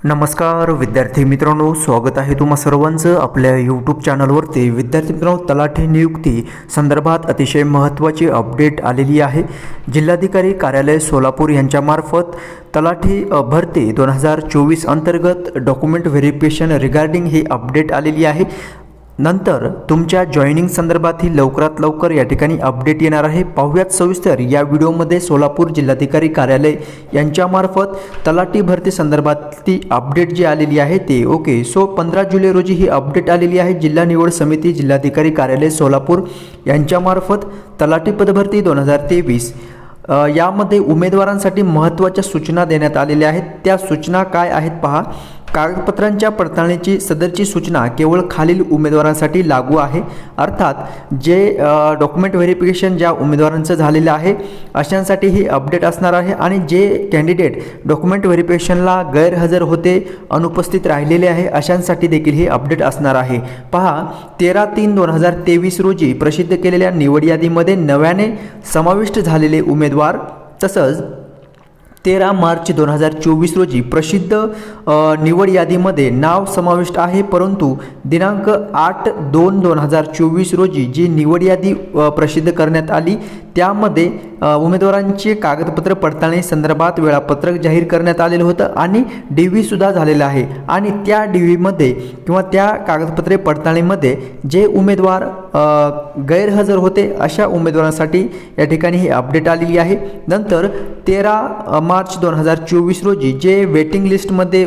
नमस्कार विद्यार्थी मित्रांनो, स्वागत आहे तुम्हा सर्वांचं आपल्या यूट्यूब चॅनलवरती। विद्यार्थी मित्रांनो, तलाठी नियुक्ती संदर्भात अतिशय महत्त्वाची अपडेट आलेली आहे। जिल्हाधिकारी कार्यालय सोलापूर यांच्यामार्फत तलाठी भरती 2024 अंतर्गत डॉक्युमेंट व्हेरिफिकेशन रिगार्डिंग ही अपडेट आलेली आहे। नंतर तुमच्या जॉईनिंग संदर्भातही लवकरात लवकर या ठिकाणी अपडेट येणार आहे। पाहूयात सविस्तर या व्हिडिओमध्ये सोलापूर जिल्हाधिकारी कार्यालय यांच्यामार्फत तलाठी भरती संदर्भातली अपडेट जी आलेली आहे ते। ओके, सो 15 जुलै रोजी ही अपडेट आलेली आहे। जिल्हा निवड समिती जिल्हाधिकारी कार्यालय सोलापूर यांच्यामार्फत तलाठी पदभरती 2023 यामध्ये उमेदवारांसाठी महत्त्वाच्या सूचना देण्यात आलेल्या आहेत। त्या सूचना काय आहेत पहा। कागदपत्रांच्या पडताळणीची सदरची सूचना केवळ खालील उमेदवारांसाठी लागू आहे। अर्थात जे डॉक्युमेंट व्हेरिफिकेशन ज्या उमेदवारांचं झालेलं आहे अशांसाठी ही अपडेट असणार आहे। आणि जे कॅन्डिडेट डॉक्युमेंट व्हेरिफिकेशनला गैरहजर होते, अनुपस्थित राहिलेले आहे अशांसाठी देखील ही अपडेट असणार आहे। पहा, 13/3/2023 रोजी प्रसिद्ध केलेल्या निवड यादीमध्ये नव्याने समाविष्ट झालेले उमेदवार, तसंच 13 मार्च 2024 रोजी प्रसिद्ध निवड यादीमध्ये नाव समाविष्ट आहे, परंतु दिनांक 8/2/2024 रोजी जी निवड यादी प्रसिद्ध करण्यात आली त्यामध्ये उमेदवारांचे कागदपत्र पडताळणी संदर्भात वेळापत्रक जाहीर करण्यात आलेलं होतं आणि DV सुद्धा झालेला आहे। आणि त्या DVमध्ये किंवा त्या कागदपत्रे पडताळणीमध्ये जे उमेदवार गैरहजर होते अशा उमेदवारांसाठी या ठिकाणी ही अपडेट आलेली आहे। नंतर 13 मार्च 2024 रोजी जे वेटिंग लिस्टमध्ये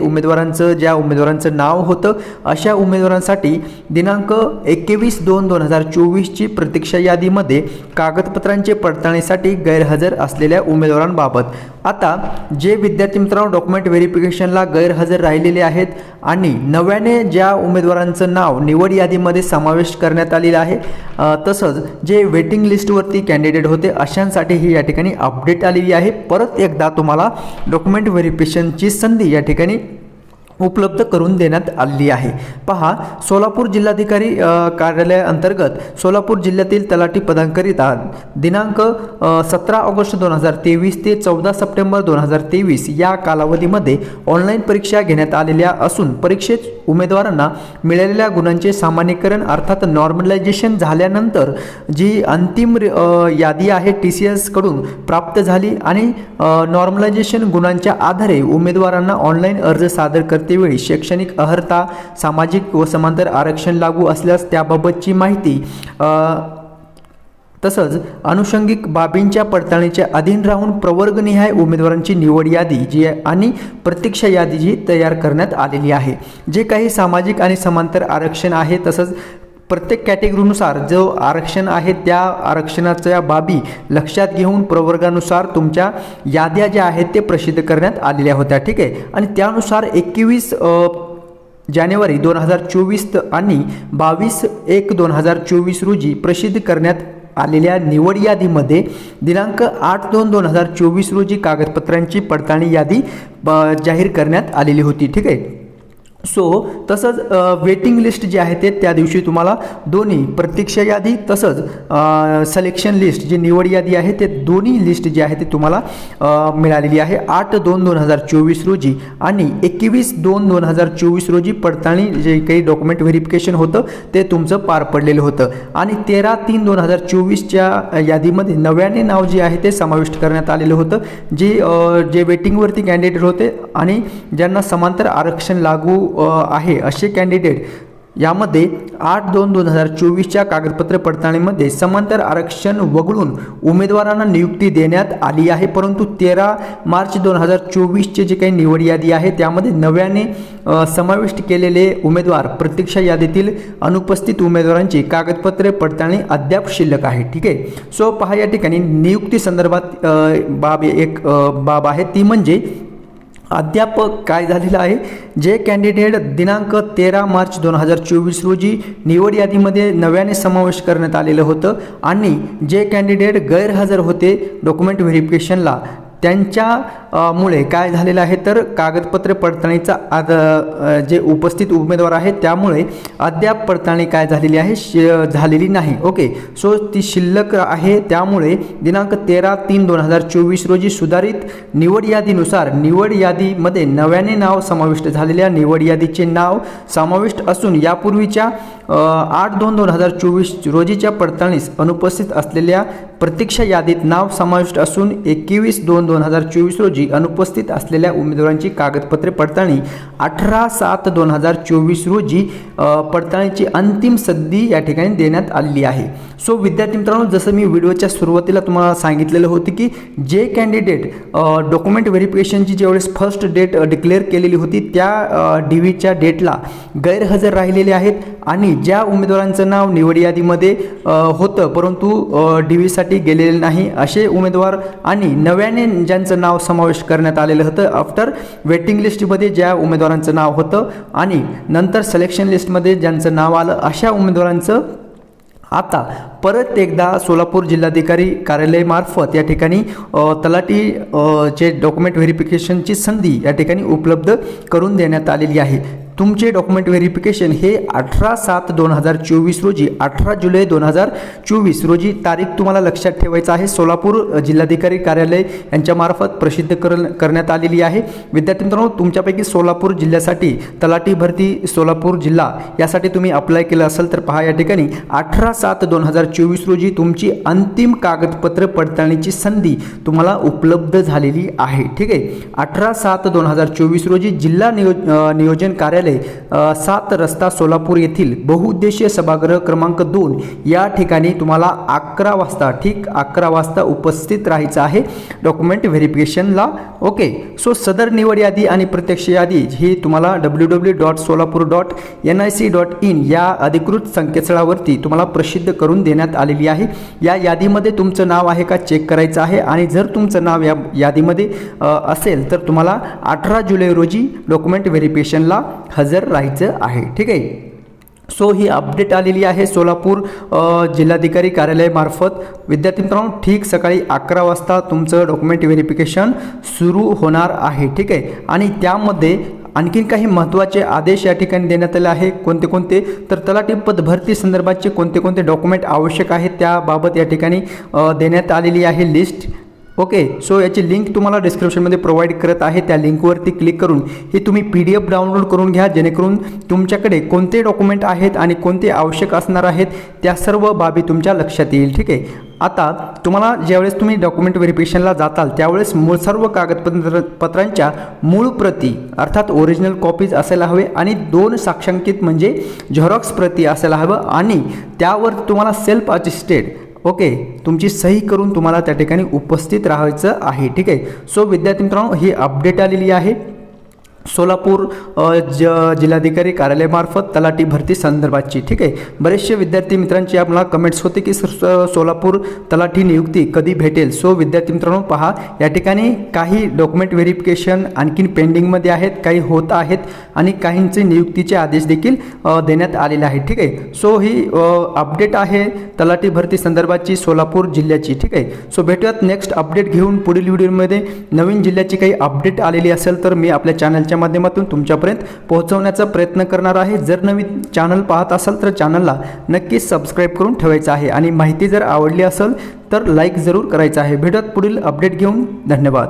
ज्या उमेदवारांचं नाव होतं अशा उमेदवारांसाठी दिनांक 21/2/2024 ची प्रतीक्षा यादीमध्ये कागदपत्रांचे पडताळणीसाठी गैरहजर असलेल्या उमेदवारांबाबत। आता जे विद्यार्थी मित्रांनो डॉक्युमेंट व्हेरिफिकेशनला गैरहजर राहिलेले आहेत आणि नव्याने ज्या उमेदवारांचं नाव निवड यादीमध्ये समावेश करण्यात आलेलं आहे, तसंच जे वेटिंग लिस्टवरती कॅन्डिडेट होते अशांसाठी ही या ठिकाणी अपडेट आलेली आहे। परत एकदा तुम्हाला डॉक्युमेंट व्हेरिफिकेशनची संधी या ठिकाणी उपलब्ध करून देण्यात आलेली आहे। पहा, सोलापूर जिल्हाधिकारी कार्यालय अंतर्गत सोलापूर जिल्ह्यातील तलाठी पदांकरिता दिनांक 17 ऑगस्ट 2023 ते 14 सप्टेंबर 2023 या कालावधीमध्ये ऑनलाईन परीक्षा घेण्यात आलेल्या असून परीक्षेत उमेदवारांना मिळालेल्या गुणांचे सामान्यीकरण अर्थात नॉर्मलायझेशन झाल्यानंतर जी अंतिम यादी आहे TCS कडून प्राप्त झाली आणि नॉर्मलायझेशन गुणांच्या आधारे उमेदवारांना ऑनलाईन अर्ज सादर वेळी शैक्षणिक अर्हता, सामाजिक व समांतर आरक्षण लागू असल्यास त्याबाबतची माहिती, तसंच अनुषंगिक बाबींच्या पडताळणीच्या अधीन राहून प्रवर्गनिहाय उमेदवारांची निवड यादी जी आणि प्रतीक्षा यादी जी तयार करण्यात आलेली आहे। जे काही सामाजिक आणि समांतर आरक्षण आहे, तसंच प्रत्येक कॅटेगरीनुसार जो आरक्षण आहे त्या आरक्षणाच्या बाबी लक्षात घेऊन प्रवर्गानुसार तुमच्या याद्या ज्या आहेत ते प्रसिद्ध करण्यात आलेल्या होत्या। ठीक आहे, आणि त्यानुसार 21 जानेवारी 2024 आणि 22/1/2024 रोजी प्रसिद्ध करण्यात आलेल्या निवड यादीमध्ये दिनांक 8/2/2024 रोजी कागदपत्रांची पडताळणी यादी जाहीर करण्यात आलेली होती। ठीक आहे, सो तसंच वेटिंग लिस्ट जे आहे ते त्या दिवशी तुम्हाला दोन्ही प्रतीक्षा यादी तसंच सिलेक्शन लिस्ट जी निवड यादी आहे ते दोन्ही लिस्ट जी आहे ते तुम्हाला मिळालेली आहे। 8/2/2024 रोजी आणि 21/2/2024 रोजी पडताळणी जे काही डॉक्युमेंट व्हेरिफिकेशन होतं ते तुमचं पार पडलेलं होतं। आणि 13/3/2024च्या यादीमध्ये नव्याने नाव जे आहे ते समाविष्ट करण्यात आलेलं होतं, जे वेटिंगवरती कॅन्डिडेट होते आणि ज्यांना समांतर आरक्षण लागू आहे असे कॅन्डिडेट यामध्ये 8/2/2024च्या कागदपत्र पडताळणीमध्ये समांतर आरक्षण वगळून उमेदवारांना नियुक्ती देण्यात आली आहे, परंतु 13 मार्च 2024चे जे काही निवड यादी आहे त्यामध्ये नव्याने समाविष्ट केलेले उमेदवार प्रतीक्षा यादीतील अनुपस्थित उमेदवारांची कागदपत्रे पडताळणी अद्याप शिल्लक आहे। ठीक आहे, सो पहा या ठिकाणी नियुक्ती संदर्भात बाब आहे ती म्हणजे अद्याप काय झालेलं आहे, जे कॅन्डिडेट दिनांक 13 मार्च 2024 रोजी निवड यादीमध्ये नव्याने समावेश करण्यात आलेलं होतं आणि जे कॅन्डिडेट गैरहजर होते डॉक्युमेंट व्हेरिफिकेशनला त्यांच्या मुळे काय झालेलं आहे तर कागदपत्रे पडताळणीचा जे उपस्थित उमेदवार आहेत त्यामुळे अद्याप पडताळणी काय झालेली आहे झालेली नाही. ओके, सो ती शिल्लक आहे. त्यामुळे दिनांक 13/3/2024 रोजी सुधारित निवड यादीनुसार निवड यादीमध्ये नव्याने नाव समाविष्ट झालेल्या निवड यादीचे नाव समाविष्ट असून यापूर्वीच्या 8/2/2024 रोजीच्या पडताळणीस अनुपस्थित असलेल्या प्रतीक्षा यादीत नाव समाविष्ट असून 21/2/2024 रोजी अनुपस्थित असलेल्या उमेदवारांची कागदपत्रे पडताळणी 18/7/2024 रोजी पडताळणीची अंतिम सद्दी या ठिकाणी देण्यात आलेली आहे. सो विद्यार्थी मित्रांनो, जसं मी व्हिडिओच्या सुरुवातीला तुम्हाला सांगितलेलं होतं की जे कॅन्डिडेट डॉक्युमेंट व्हेरिफिकेशनची ज्यावेळेस फर्स्ट डेट डिक्लेअर केलेली होती त्या DVच्या डेटला गैरहजर राहिलेले आहेत आणि ज्या उमेदवारांचं नाव निवड यादीमध्ये होतं परंतु DVसाठी गेलेले नाही असे उमेदवार आणि नव्याने ज्यांचं नाव समावेश करण्यात आलेलं होतं आफ्टर वेटिंग लिस्टमध्ये ज्या उमेदवारांचं नाव होतं आणि नंतर सिलेक्शन लिस्टमध्ये ज्यांचं नाव आलं अशा उमेदवारांचं आता परत एकदा सोलापूर जिल्हाधिकारी कार्यालयामार्फत या ठिकाणी तलाठी चे डॉक्युमेंट व्हेरिफिकेशनची संधी या ठिकाणी उपलब्ध करून देण्यात आलेली आहे. तुमचे डॉक्युमेंट व्हेरिफिकेशन हे 18/7/2024 रोजी 18 जुलै 2024 रोजी तारीख तुम्हाला लक्षात ठेवायचं आहे. सोलापूर जिल्हाधिकारी कार्यालय यांच्यामार्फत प्रसिद्ध करण्यात आलेली आहे. विद्यार्थी मित्रांनो, तुमच्यापैकी सोलापूर जिल्ह्यासाठी तलाठी भरती सोलापूर जिल्हा यासाठी तुम्ही अप्लाय केलं असेल तर पहा, या ठिकाणी 18/7/2024 रोजी तुमची अंतिम कागदपत्र पडताळणीची संधी तुम्हाला उपलब्ध झालेली आहे. ठीक आहे, 18/7/2024 रोजी जिल्हा नियोजन कार्यालय 7 रस्ता सोलापूर येथील बहुउद्देशीय सभागृह क्रमांक 2 या ठिकाणी तुम्हाला 11 वाजता 11 वाजता उपस्थित राहायचं आहे डॉक्युमेंट व्हेरिफिकेशनला. ओके, सो सदर निवड यादी आणि प्रत्यक्ष यादी ही तुम्हाला www.solapur.nic.in या अधिकृत संकेतस्थळावरती तुम्हाला प्रसिद्ध करून देण्यात आलेली आहे. या यादीमध्ये तुमचं नाव आहे का चेक करायचं आहे आणि जर तुमचं नाव या यादीमध्ये असेल तर तुम्हाला 18 जुलै रोजी डॉक्युमेंट व्हेरिफिकेशनला हजर राहायचं आहे. ठीक आहे, सो ही अपडेट आलेली आहे सोलापूर जिल्हाधिकारी कार्यालयामार्फत. विद्यार्थी मित्रांनो, ठीक सकाळी 11 वाजता तुमचं डॉक्युमेंट व्हेरिफिकेशन सुरू होणार आहे. ठीक आहे, आणि त्यामध्ये आणखीन काही महत्त्वाचे आदेश या ठिकाणी देण्यात आले आहे. कोणते कोणते तर तलाठी पद भरती संदर्भाचे कोणते कोणते डॉक्युमेंट आवश्यक आहेत त्याबाबत या ठिकाणी देण्यात आलेली आहे लिस्ट. ओके, सो याची लिंक तुम्हाला डिस्क्रिप्शनमध्ये प्रोव्हाइड करत आहे. त्या लिंकवरती क्लिक करून ही तुम्ही PDF डाउनलोड करून घ्या, जेणेकरून तुमच्याकडे कोणते डॉक्युमेंट आहेत आणि कोणते आवश्यक असणार आहेत त्या सर्व बाबी तुमच्या लक्षात येईल. ठीक आहे, आता तुम्हाला ज्यावेळेस तुम्ही डॉक्युमेंट व्हेरिफिकेशनला जाताल त्यावेळेस सर्व कागदपत्रांच्या मूळ प्रती अर्थात ओरिजिनल कॉपीज असायला हवे आणि 2 साक्षांकित म्हणजे झेरॉक्स प्रती असायला हवं आणि त्यावर तुम्हाला सेल्फ अटेस्टेड ओके तुमची सही करून तुम्हाला त्या ठिकाणी उपस्थित राहायचं आहे. ठीक आहे, सो विद्यार्थी मित्रांनो, ही अपडेट आलेली आहे सोलापूर जिल्हाधिकारी कार्यालयामार्फत तलाठी भरती संदर्भाची. ठीक आहे, बरेचसे विद्यार्थी मित्रांची आपल्याला कमेंट्स होते की सोलापूर तलाठी नियुक्ती कधी भेटेल. सो विद्यार्थी मित्रांनो, पहा या ठिकाणी काही डॉक्युमेंट व्हेरिफिकेशन आणखीन पेंडिंगमध्ये आहेत, काही होत आहेत आणि काहींचे नियुक्तीचे आदेश देखील देण्यात आलेले आहेत. ठीक आहे, सो ही अपडेट आहे तलाठी भरती संदर्भाची सोलापूर जिल्ह्याची. ठीक आहे, सो भेटूयात नेक्स्ट अपडेट घेऊन पुढील व्हिडिओमध्ये. नवीन जिल्ह्याची काही अपडेट आलेली असेल तर मी आपल्या चॅनलच्या माध्यमातून तुमच्यापर्यंत पोहोचवण्याचा प्रयत्न करणार आहे. जर नवीन चॅनल पाहत असाल तर चॅनलला नक्कीच सबस्क्राईब करून ठेवायचं आहे आणि माहिती जर आवडली असेल तर लाईक जरूर करायचं आहे. भेटूयात पुढील अपडेट घेऊन. धन्यवाद.